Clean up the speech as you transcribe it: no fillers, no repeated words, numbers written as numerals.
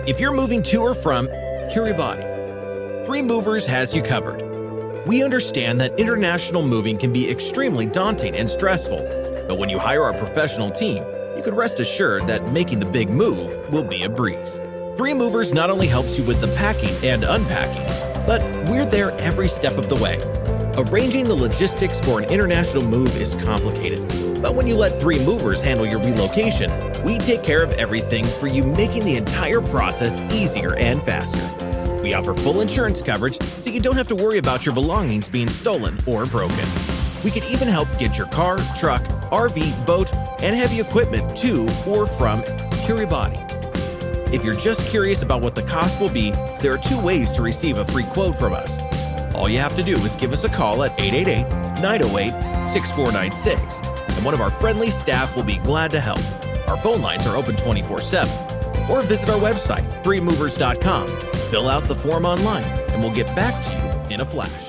If you're moving to or from Kiribati, Three Movers has you covered. We understand that international moving can be extremely daunting and stressful, but when you hire our professional team, you can rest assured that making the big move will be a breeze. Three Movers not only helps you with the packing and unpacking, but we're there every step of the way. Arranging the logistics for an international move is complicated, but when you let Three Movers handle your relocation, we take care of everything for you, making the entire process easier and faster. We offer full insurance coverage so you don't have to worry about your belongings being stolen or broken. We can even help get your car, truck, RV, boat, and heavy equipment to or from Kiribati. If you're just curious about what the cost will be, there are 2 ways to receive a free quote from us. All you have to do is give us a call at 888-908-6496, and one of our friendly staff will be glad to help. Our phone lines are open 24/7. Or visit our website, threemovers.com. Fill out the form online, and we'll get back to you in a flash.